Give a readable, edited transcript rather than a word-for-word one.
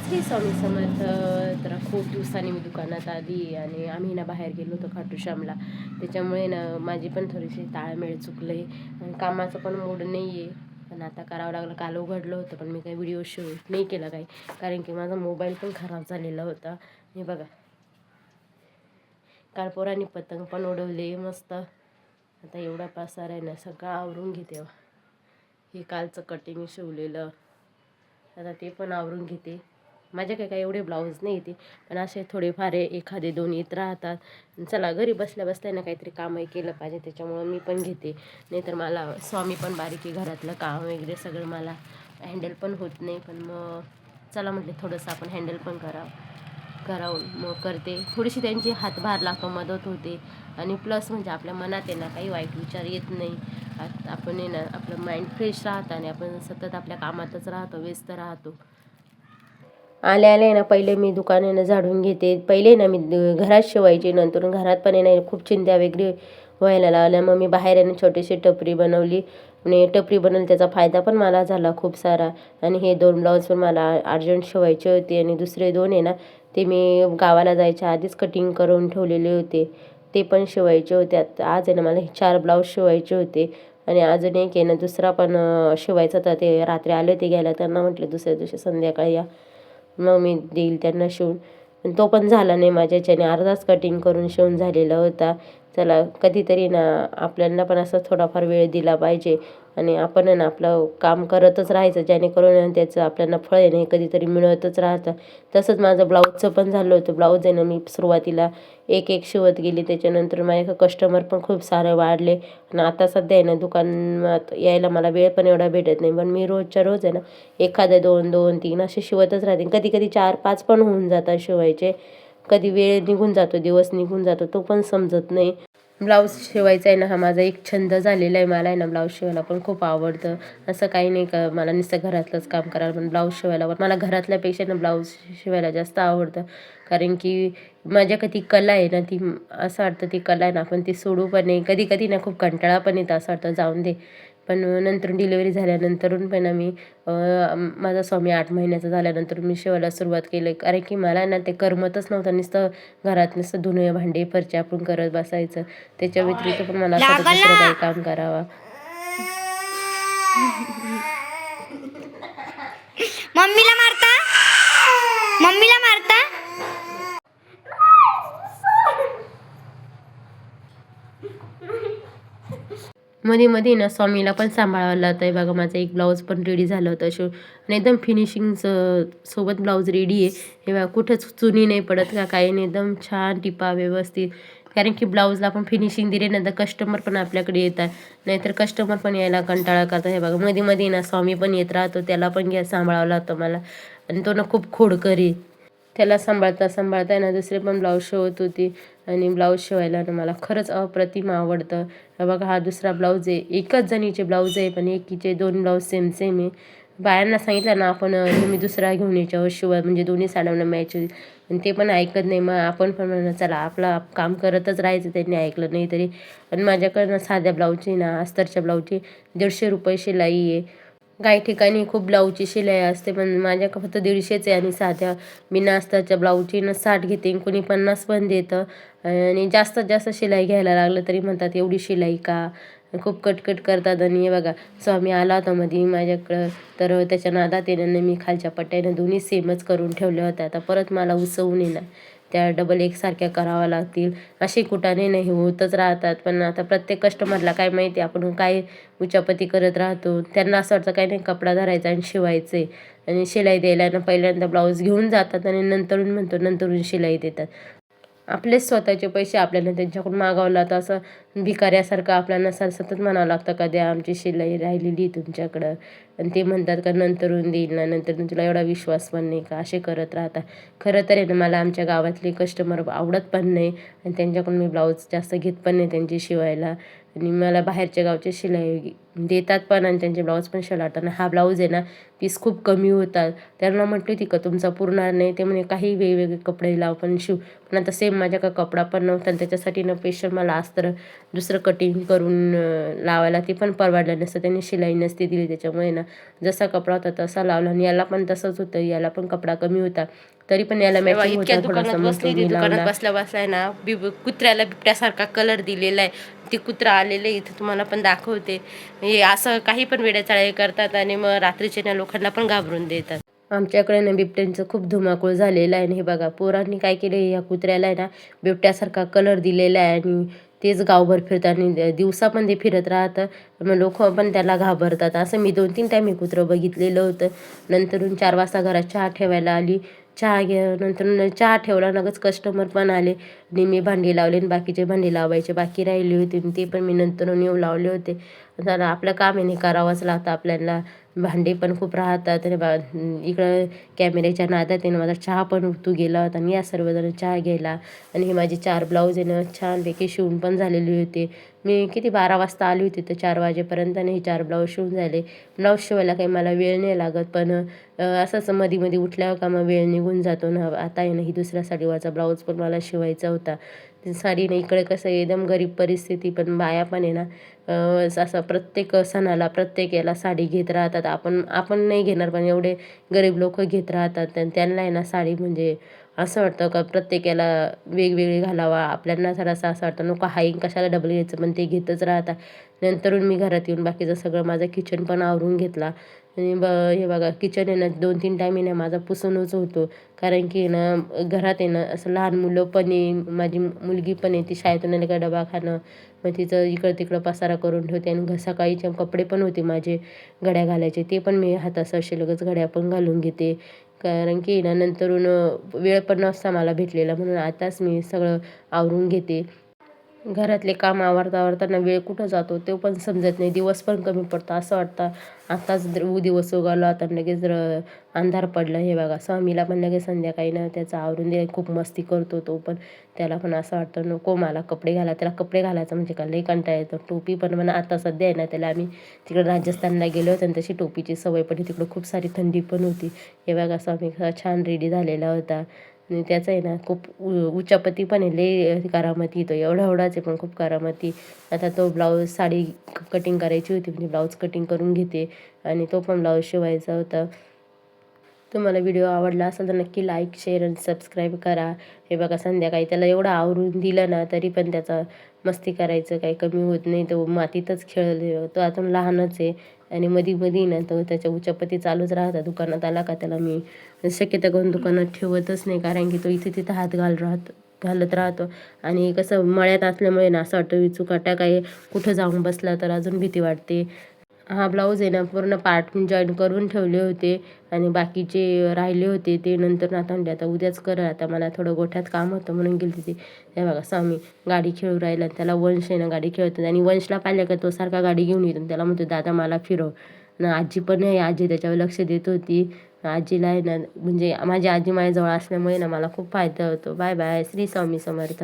श्री स्वामी समर्थ. तर खूप दिवसांनी मी दुकानात आली आणि आम्ही ना बाहेर गेलो होतो खाटूश्यामला. त्याच्यामुळे ना माझी पण थोडीशी ताळमेळ चुकले आणि कामाचं पण मूड नाही आहे. पण आता करावं लागलं. काल उघडलं होतं पण मी काही व्हिडिओ शूट नाही केला काही, कारण की माझा मोबाईल पण खराब झालेला होता. हे बघा, काल पोरांनी पतंग पण उडवले मस्त. आता एवढा पसारा आहे ना, सगळं आवरून घेते. हे कालचं कटिंग शिवलेलं, आता ते पण आवरून घेते. माझ्याकडे काही एवढे ब्लाऊज नाही येते, पण असे थोडेफार एखादे दोन येत राहतात. चला, घरी बसल्या बसल्या ना काहीतरी कामही केलं पाहिजे, त्याच्यामुळं मी पण घेते. नाहीतर मला स्वामी पण बारीक आहे, घरातलं काम वगैरे सगळं मला हँडल पण होत नाही. पण मग चला म्हटले थोडंसं आपण हँडल पण करावं मग करते. थोडीशी त्यांची हातभार लागतो, मदत होते. आणि प्लस म्हणजे आपल्या मनात आहे ना काही वाईट विचार येत नाही. आपण आहे ना आपलं माइंड फ्रेश राहतं आणि आपण सतत आपल्या कामातच राहतो, व्यस्त राहतो. आले ना पहिले मी दुकान आहे ना झाडून घेते. पहिले ना मी घरात शिवायचे, नंतर घरात पण आहे ना खूप चिंध्या वगैरे व्हायला लागल्या. मग मी बाहेर आहे ना छोटीशी टपरी बनवली आणि टपरी बनवली, त्याचा फायदा पण मला झाला खूप सारा. आणि हे 2 ब्लाऊज पण मला अर्जंट शिवायचे होते आणि दुसरे 2 आहे ना ते मी गावाला जायच्या आधीच कटिंग करून ठेवलेले होते, ते पण शिवायचे होते. आज आहे ना मला 4 ब्लाऊज शिवायचे होते आणि अजून एक आहे ना दुसरा पण शिवायचा होता. ते रात्री आले ते घ्यायला, त्यांना म्हटले दुसऱ्या दिवशी संध्याकाळी या, मग मी देईल त्यांना शिवून. पण तो पण झाला नाही माझ्याच्याने, अर्धाच कटिंग करून शिवून झालेला होता. चला, कधीतरी ना आपल्याला पण असं थोडाफार वेळ दिला पाहिजे आणि आपण ना आपलं काम करतच राहायचं, जेणेकरून त्याचं आपल्याला फळ आहे नाही कधीतरी मिळतच राहतं. तसंच माझं ब्लाऊजचं पण झालं होतं. ब्लाऊज आहे ना मी सुरुवातीला एक शिवत गेली, त्याच्यानंतर माझ्या कस्टमर पण खूप सारे वाढले आणि आता सध्या आहे ना दुकानात यायला मला वेळ पण एवढा भेटत नाही. पण मी रोजच्या रोज आहे ना एखाद्या 2-2-3 असे शिवतच राहते. कधी कधी 4-5 पण होऊन जातात शिवायचे. कधी वेळ निघून जातो, दिवस निघून जातो, तो पण समजत नाही. ब्लाऊज शिवायचा आहे ना हा माझा एक छंद झालेला आहे. मला आहे ना ब्लाऊज शिवायला पण खूप आवडतं. असं काही नाही का मला नुसतं घरातलंच काम करायला, पण ब्लाऊज शिवायला पण मला घरातल्यापेक्षा ना ब्लाऊज शिवायला जास्त आवडतं. कारण की माझ्याकडे ती कला आहे ना, ती असं वाटतं ती कला आहे ना आपण ती सोडू पण नाही. कधी कधी ना खूप कंटाळा पण येतं, असं वाटतं जाऊन दे. पण नंतर डिलिव्हरी झाल्यानंतरून पण मी माझा स्वामी 8 महिन्याचा झाल्यानंतर मी शिवायला सुरुवात केली. कारण की मला ना ते करमतच नव्हतं, नुसतं घरात नुसतं धुणे भांडे फरची आपण करत बसायचं. त्याच्या व्यतिरिक्त पण मला असं दुसरं काही काम करावं. मम्मीला मारता, मम्मीला मारता. मध्ये मध्ये ना स्वामीला पण सांभाळावं लागतं आहे. बघा, माझं एक ब्लाऊज पण रेडी झालं होतं शिव आणि एकदम फिनिशिंगचं सोबत ब्लाऊज रेडी आहे. हे बघा, कुठंच चुनी नाही पडत का काही नाही, एकदम छान टिपा व्यवस्थित. कारण की ब्लाऊजला आपण फिनिशिंग दिले नंतर कस्टमर पण आपल्याकडे येतात, नाहीतर कस्टमर पण यायला कंटाळा करतात. हे बघा, मध्ये मध्ये ना स्वामी पण येत राहतो, त्याला पण सांभाळावं लागतं मला. आणि तो ना खूप खोडकरी, त्याला सांभाळता सांभाळता आहे ना दुसरे पण ब्लाऊज शिवत होती. आणि ब्लाऊज शिवायला ना मला खरंच अप्रतिम आवडतं. बघा, हा दुसरा ब्लाऊज आहे. एकच जणीचे ब्लाऊज आहे, पण एकीचे 2 ब्लाऊज सेम सेम आहे. बायांना सांगितलं ना आपण तुम्ही दुसरा घेऊन याच्यावर शिवा, म्हणजे दोन्ही साड्यांना मॅच होईल, आणि ते पण ऐकत नाही. मग आपण पण म्हणा चला आपलं काम करतच राहायचं, त्यांनी ऐकलं नाही तरी. पण माझ्याकडनं साध्या ब्लाऊजची ना अस्तरच्या ब्लाऊजची 150 रुपये शिलाई आहे. काही ठिकाणी खूप ब्लाऊजची शिलाई असते, पण माझ्याकडे फक्त 150च आहे. आणि साध्या बिना अस्तरच्या ब्लाऊजची ना 60 घेते, कोणी 50 पण देतं. आणि जास्तीत जास्त शिलाई घ्यायला लागलं तरी म्हणतात एवढी शिलाई का, खूप कटकट करतात. आणि हे बघा, स्वामी आला होता मध्ये माझ्याकडं, तर त्याच्या नादात येण्याने मी खालच्या पट्ट्यानं दोन्ही सेमच करून ठेवल्या होत्या. आता परत मला उसवून येणार, त्या डबल एकसारख्या कराव्या लागतील. असे कुठाने नाही होतच राहतात. पण आता प्रत्येक कस्टमरला काय माहिती आपण काय उचापती करत राहतो. त्यांना असं वाटतं काय नाही, कपडा धरायचा आणि शिवायचे, आणि शिलाई द्यायला ना पहिल्यांदा ब्लाऊज घेऊन जातात आणि नंतरून नंतरून शिलाई देतात. आपलेच स्वतःचे पैसे आपल्याला त्यांच्याकडून मागावं लागतं. असं भिकाऱ्यासारखं आपल्याला सतत म्हणावं लागतं का द्या, आमची शिलाई राहिलेली तुमच्याकडं. आणि ते म्हणतात का नंतरून देईल ना, नंतर तुला एवढा विश्वास पण नाही का, असे करत राहतात. खरं तर आहे ना मला आमच्या गावातले कस्टमर आवडत पण नाही, आणि त्यांच्याकडून मी ब्लाऊज जास्त घेत पण नाही त्यांची शिवायला. आणि मला बाहेरच्या गावची शिलाई देतात पण आणि त्यांचे ब्लाऊज पण शिवतात. आणि हा ब्लाऊज आहे ना पीस खूप कमी होतात. त्यांना म्हटली होती का तुमचा पुरणार नाही, ते म्हणे काही वेगवेगळे कपडे लाव पण शिव. पण आता सेम माझ्याकडे कपडा पण नव्हता आणि त्याच्यासाठी ना स्पेशल मला अस्तर दुसरं कटिंग करून लावायला ते पण परवडलं नसतं, त्यांनी शिलाई नसती दिली. त्याच्यामुळे ना जसा कपडा होता तसा लावला आणि याला पण तसंच होतं, याला पण कपडा कमी होता तरी पण याला मॅचिंग इतक्या होतं दुकानात थोडासा, मग बसली तो होती, मी दुकानात लावला. बसल्या बसल्या ना कुत्र्याला बिबट्यासारखा कलर दिलेला आहे. ते कुत्रा आलेलं इथं तुम्हाला पण दाखवते. हे असं काही पण वेड्याचाळे करतात आणि मग रात्रीचे ना लोकांना पण घाबरून देतात. आमच्याकडे ना बिबट्यांचं खूप धुमाकूळ झालेलं आहे. आणि हे बघा पोरांनी काय केलं, या कुत्र्याला आहे ना बिबट्यासारखा कलर दिलेला आहे आणि तेच गावभर फिरतात आणि दिवसा पण ते फिरत राहतं. मग लोक पण त्याला घाबरतात. असं मी 2-3 टाईम हे कुत्रं बघितलेलं होतं. नंतरून 4 वाजता घरात चहा ठेवायला आली. चहा नंतर चहा ठेवला, लगेच कस्टमर पण आले आणि मी भांडी लावले आणि बाकीचे भांडी लावायचे बाकी राहिली होती ते पण मी नंतरून येऊन लावले होते. जरा आपलं काम आहे, नाही करावंच लागतं आपल्याला. भांडे पण खूप राहतात आणि इकडं कॅमेऱ्याच्या नादात आहे ना माझा चहा पण उतू गेला होता आणि या सर्वजण चहा घ्यायला. आणि हे माझे 4 ब्लाऊज आहे ना छानपैकी शिवून पण झालेले होते. मी किती 12 वाजता आली होती तर 4 वाजेपर्यंत आणि हे 4 ब्लाऊज शिवून झाले. ब्लाऊज शिवायला काही मला वेळ नाही लागत, पण असंच मध्ये मध्ये उठल्यावर का मग वेळ निघून जातो ना. आता आहे ना ही दुसऱ्या साडीवरचा ब्लाऊज पण मला शिवायचा होता. ती साडी ना इकडे कसं एकदम गरीब परिस्थिती, पण बाया पण आहे ना असं प्रत्येक सणाला प्रत्येक याला साडी घेत राहतात. आपण आपण नाही घेणार, पण एवढे गरीब लोक घेत राहतात आणि त्यांना आहे ना साडी म्हणजे असं वाटतं का प्रत्येक याला वेगवेगळी घालावा. आपल्याला जरासं असं वाटतं नको हाई कशाला डबल घ्यायचं, पण ते घेतच राहतात. नंतरून मी घरात येऊन बाकीचं सगळं माझं किचन पण आवरून घेतला. आणि हे बघा किचन आहे ना 2-3 टाईम आहे ना माझा पुसूनच होतो. कारण की ना घरात आहे ना असं लहान मुलं पण आहे, माझी मुलगी पण आहे, ती शाळेतून आली का डबा खाणं, मग तिचं इकडं तिकडं पसारा करून ठेवते. आणि सकाळीचे कपडे पण होते माझे घड्या घालायचे, ते पण मी हातासरशी लगेच घड्या पण घालून घेते. कारण की ना नंतरून वेळ पण नसता मला भेटलेला, म्हणून आताच मी सगळं आवरून घेते. घरातले काम आवरताना वेळ कुठं जातो ते पण समजत नाही. दिवस पण कमी पडतो. असं वाटतं आताच दिवस उगवला आता लगेच अंधार पडला. हे बघा स्वामीला पण लगेच संध्याकाळी ना त्याचं आवरून दे, खूप मस्ती करतो तो पण. त्याला पण असं वाटतं नको मला कपडे घाला, त्याला कपडे घालायचं म्हणजे का लई कंटाळा येतो. टोपी पण म्हणा आता सध्या आहे ना त्याला आम्ही तिकडे राजस्थानला गेलो होतो आणि तशी टोपीची सवय पडली. तिकडं खूप सारी थंडी पण होती. हे बघा स्वामी छान रेडी झालेला होता. आणि त्याचं आहे ना खूप उचापती पण आहे, लई करामती. तो एवढा एवढाच आहे पण खूप करामती. आता तो ब्लाऊज साडी कटिंग करायची होती, म्हणजे ब्लाऊज कटिंग करून घेते आणि तो पण ब्लाऊज शिवायचा होता. तुम्हाला व्हिडिओ आवडला असेल तर नक्की लाईक, शेअर आणि सबस्क्राईब करा. हे बघा संध्याकाळी त्याला एवढं आवरून दिलं ना तरी पण त्याचा मस्ती करायचं काही कमी होत नाही. तो मातीतच खेळले, तो अजून लहानच आहे. आणि मध्ये मध्ये ना तो त्याच्या उचापती चालूच राहतात. दुकानात आला का त्याला मी शक्यतो करून दुकानात ठेवतच नाही, कारण की तो इथे तिथं हात घालत राहतो. आणि कसं मळ्यात असल्यामुळे ना असं वाटतं विचूकाटा काय कुठं जाऊन बसला तर अजून भीती वाटते. हा ब्लाऊज आहे ना पूर्ण पार्ट जॉईन करून ठेवले होते आणि बाकीचे राहिले होते ते नंतर आता म्हणले आता उद्याच कर, आता मला थोडं गोठ्यात काम होतं म्हणून गेली तिथे. हे बघा स्वामी गाडी खेळू राहिला आणि त्याला वंश आहे ना गाडी खेळतो आणि वंशला पाहिलं का तो सारखा गाडी घेऊन येतो. त्याला म्हणतो दादा मला फिरव ना. आजी पण आहे, आजी त्याच्यावर लक्ष देत होती. आजीला आहे ना म्हणजे माझी आजी माझ्याजवळ असल्यामुळे ना मला खूप फायदा होतो. Bye bye. श्री स्वामी समर्थ.